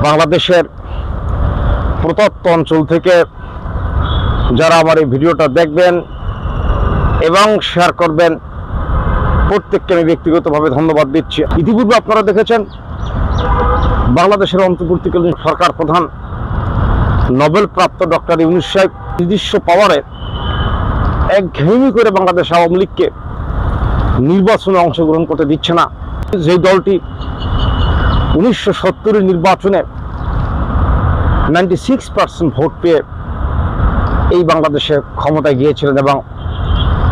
বাংলাদেশের প্রত্যন্ত অঞ্চল থেকে যারা আমার এই ভিডিওটা দেখবেন এবং শেয়ার করবেন, প্রত্যেককে আমি ব্যক্তিগতভাবে ধন্যবাদ দিচ্ছি। ইতিপূর্বে আপনারা দেখেছেন বাংলাদেশের অন্তর্বর্তীকালীন সরকার প্রধান নোবেল প্রাপ্ত ডক্টর ইউনূস সাহেব নিজস্ব পাওয়ারে একঘেয়েমি করে বাংলাদেশ আওয়ামী লীগকে নির্বাচনে অংশগ্রহণ করতে দিচ্ছে না। যেই দলটি 1970 নির্বাচনে 96% ভোট পেয়ে এই বাংলাদেশে ক্ষমতায় গিয়েছিলেন এবং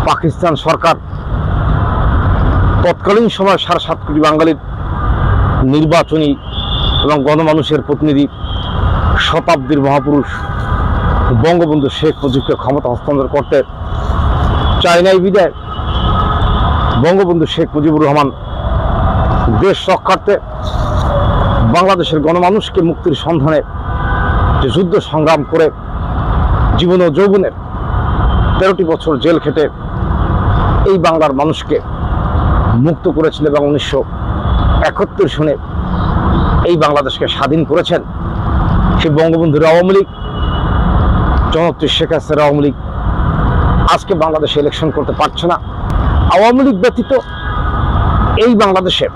পাকিস্তান সরকার তৎকালীন সময় 7.5 কোটি বাঙালির নির্বাচনী এবং গণমানুষের প্রতিনিধি শতাব্দীর মহাপুরুষ বঙ্গবন্ধু শেখ মুজিবকে ক্ষমতা হস্তান্তর করতে চায় নাই বিদায় বঙ্গবন্ধু শেখ মুজিবুর রহমান দেশ রক্ষার্থে বাংলাদেশের গণমানুষকে মুক্তির সন্ধানে যে যুদ্ধ সংগ্রাম করে জীবন ও যৌবনের 13টি বছর জেল খেটে এই বাংলার মানুষকে মুক্ত করেছিল এবং 1971 সনে এই বাংলাদেশকে স্বাধীন করেছেন সেই বঙ্গবন্ধুর আওয়ামী লীগ, জননেত্রী শেখ হাসিনার আওয়ামী লীগ আজকে বাংলাদেশে ইলেকশন করতে পারছে না। আওয়ামী লীগ ব্যতীত এই বাংলাদেশে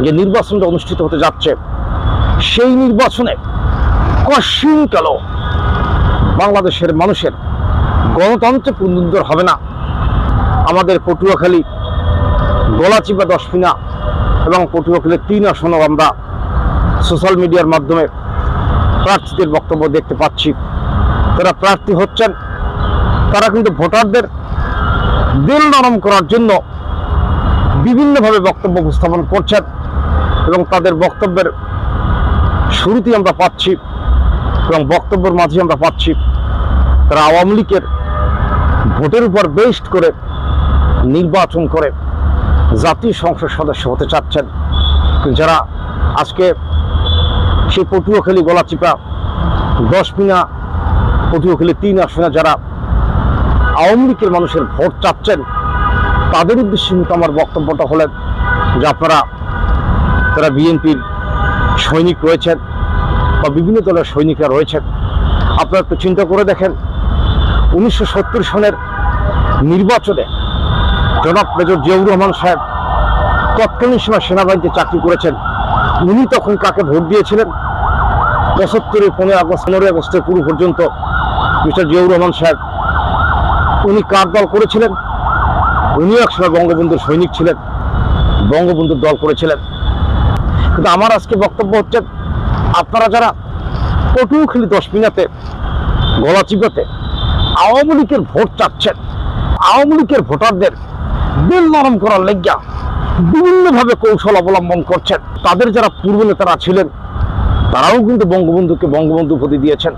যে নির্বাচনটা অনুষ্ঠিত হতে যাচ্ছে সেই নির্বাচনে কশিনকাল বাংলাদেশের মানুষের গণতন্ত্রে পুনরুদ্ধার হবে না। আমাদের পটুয়াখালী, গলাচিপা, দশপিনা এবং পটুয়াখালীর 3 আসনও আমরা সোশ্যাল মিডিয়ার মাধ্যমে প্রার্থীদের বক্তব্য দেখতে পাচ্ছি। তারা প্রার্থী হচ্ছেন, তারা কিন্তু ভোটারদের দিল নরম করার জন্য বিভিন্নভাবে বক্তব্য উপস্থাপন করছেন এবং তাদের বক্তব্যের শুরুতেই আমরা পাচ্ছি এবং বক্তব্যের মাঝে আমরা পাচ্ছি তারা আওয়ামী লীগের ভোটের উপর বেস্ট করে নির্বাচন করে জাতীয় সংসদ সদস্য হতে চাচ্ছেন। যারা আজকে সেই পটুয়াখালী, গলাচিপা, দশপিনা, পটুয়াখালী 3 আসনে যারা আওয়ামী লীগের মানুষের ভোট চাচ্ছেন তাদের উদ্দেশ্যে কিন্তু আমার বক্তব্যটা হলেন যে তারা বিএনপির সৈনিক রয়েছেন বা বিভিন্ন দলের সৈনিকরা রয়েছেন। আপনারা একটু চিন্তা করে দেখেন 1970 সনের নির্বাচনে জনাব মেজর জিয়াউর রহমান সাহেব তৎকালীন সময় সেনাবাহিনীতে চাকরি করেছেন। উনি তখন কাকে ভোট দিয়েছিলেন? 75-এর 15 আগস্ট, 15 আগস্টের পুরো পর্যন্ত মিস্টার জিয়াউর রহমান সাহেব উনি কার দল করেছিলেন? উনিও একসময় বঙ্গবন্ধুর সৈনিক ছিলেন, বঙ্গবন্ধুর দল করেছিলেন। কিন্তু আমার আজকে বক্তব্য হচ্ছে আপনারা যারা পটুয়াখালী, দশপিনাতে, গলাচিপাতে আওয়ামী লীগের ভোট চাচ্ছেন, আওয়ামী লীগের ভোটারদের দিল নরম করার লেগা বিভিন্নভাবে কৌশল অবলম্বন করছেন। তাদের যারা পূর্ব নেতারা ছিলেন তারাও কিন্তু বঙ্গবন্ধুকে বঙ্গবন্ধু উপাধি দিয়েছেন,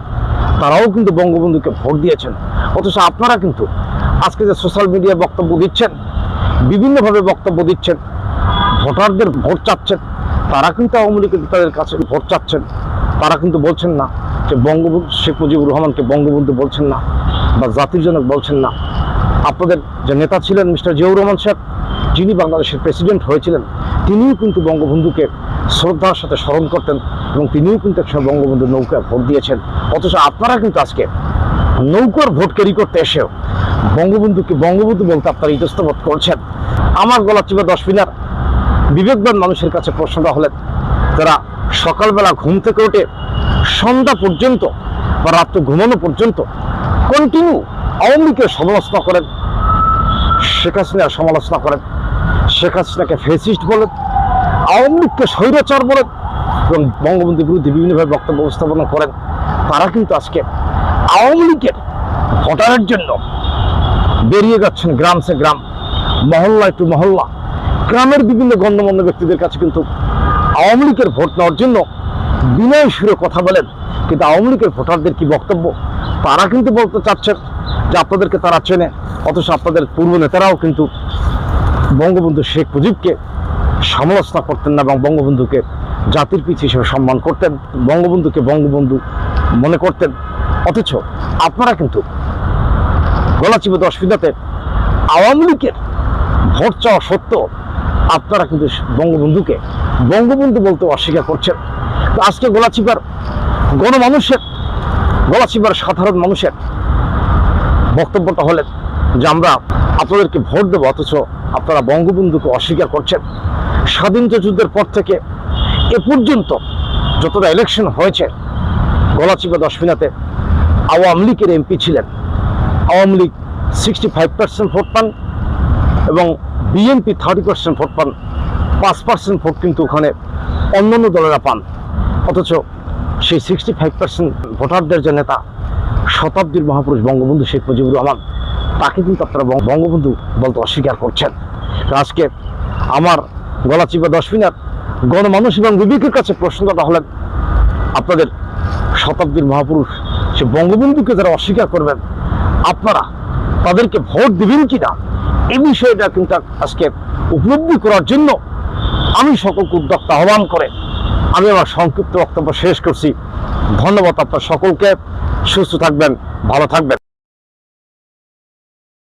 তারাও কিন্তু বঙ্গবন্ধুকে ভোট দিয়েছেন। অথচ আপনারা কিন্তু আজকে যে সোশ্যাল মিডিয়ায় বক্তব্য দিচ্ছেন, বিভিন্নভাবে বক্তব্য দিচ্ছেন, ভোটারদের ভোট চাচ্ছেন, তারা কিন্তু আওয়ামী লীগের তাদের কাছে ভোট চাচ্ছেন। তারা কিন্তু বলছেন না যে বঙ্গবন্ধু শেখ মুজিবুর রহমানকে বঙ্গবন্ধু বলছেন না বা জাতির জনক বলছেন না। আপনাদের যে নেতা ছিলেন মিস্টার জিয়াউর রহমান সাহেব, যিনি বাংলাদেশের প্রেসিডেন্ট হয়েছিলেন, তিনিও কিন্তু বঙ্গবন্ধুকে শ্রদ্ধার সাথে স্মরণ করতেন এবং তিনিও কিন্তু একসময় বঙ্গবন্ধুর নৌকায় ভোট দিয়েছেন। অথচ আপনারা কিন্তু আজকে নৌকার ভোট ক্যারি করতে এসেও বঙ্গবন্ধুকে বঙ্গবন্ধু বলতে আপনারা ইতস্তত করছেন। আমার গলাচিপা, দশপিনার বিবেকবান মানুষের কাছে প্রশ্নটা হলেন, যারা সকালবেলা ঘুম থেকে উঠে সন্ধ্যা পর্যন্ত বা রাত্রে ঘুমানো পর্যন্ত কন্টিনিউ আওয়ামী লীগের সমালোচনা করেন, শেখ হাসিনার সমালোচনা করেন, শেখ হাসিনাকে ফেসিস্ট বলেন, আওয়ামী লীগকে স্বৈরাচার বলেন এবং বঙ্গবন্ধুর বিরুদ্ধে বিভিন্নভাবে বক্তব্য উপস্থাপনা করেন, তারা কিন্তু আজকে আওয়ামী লীগের ভোটারের জন্য বেরিয়ে যাচ্ছেন গ্রাম সে গ্রাম, মহল্লা টু মহল্লা, গ্রামের বিভিন্ন গণ্যমান্য ব্যক্তিদের কাছে কিন্তু আওয়ামী লীগের ভোট নেওয়ার জন্য বিনয় সুরে কথা বলেন। কিন্তু আওয়ামী লীগের ভোটারদের কি বক্তব্য? তারা কিন্তু বলতে চাচ্ছেন যে আপনাদেরকে তারা চেনে, অথচ আপনাদের পূর্ব নেতারাও কিন্তু বঙ্গবন্ধু শেখ মুজিবকে সমালোচনা করতেন না এবং বঙ্গবন্ধুকে জাতির পিতা হিসেবে সম্মান করতেন, বঙ্গবন্ধুকে বঙ্গবন্ধু মনে করতেন। অথচ আপনারা কিন্তু গলাচিপা, দশপিনাতে আওয়ামী লীগের ভোট চাওয়া সত্ত্বেও আপনারা কিন্তু বঙ্গবন্ধুকে বঙ্গবন্ধু বলতে অস্বীকার করছেন। আজকে গলাচিপার সাধারণ মানুষের বক্তব্যটা হলেন যে আমরা আপনাদেরকে ভোট দেবো, অথচ আপনারা বঙ্গবন্ধুকে অস্বীকার করছেন। স্বাধীনতা যুদ্ধের পর থেকে এ পর্যন্ত যতটা ইলেকশন হয়েছে, গলাচিপা দশমিনাতে আওয়ামী লীগের এমপি ছিলেন। আওয়ামী লীগ 65% ভোট পান এবং বিএনপি 30% ভোট পান। 5% ভোট কিন্তু ওখানে অন্যান্য দলেরা পান। অথচ সেই 65% ভোটারদের যে নেতা, শতাব্দীর মহাপুরুষ বঙ্গবন্ধু শেখ মুজিবুর রহমান, তাকে কিন্তু আপনারা বঙ্গবন্ধু বলতে অস্বীকার করছেন। আজকে আমার গলাচিপা দশমিনার গণমানুষ এবং বিবেকের কাছে প্রশ্নটা হলেন, আপনাদের শতাব্দীর মহাপুরুষ সে বঙ্গবন্ধুকে যারা অস্বীকার করবেন, আপনারা তাদেরকে ভোট দিবেন কিনা, এই বিষয়টা কিন্তু আজকে উপলব্ধি করার জন্য আমি সকলকে উদ্যোক্তা আহ্বান করে আমি আমার সংক্ষিপ্ত বক্তব্য শেষ করছি। ধন্যবাদ আপনার সকলকে। সুস্থ থাকবেন, ভালো থাকবেন।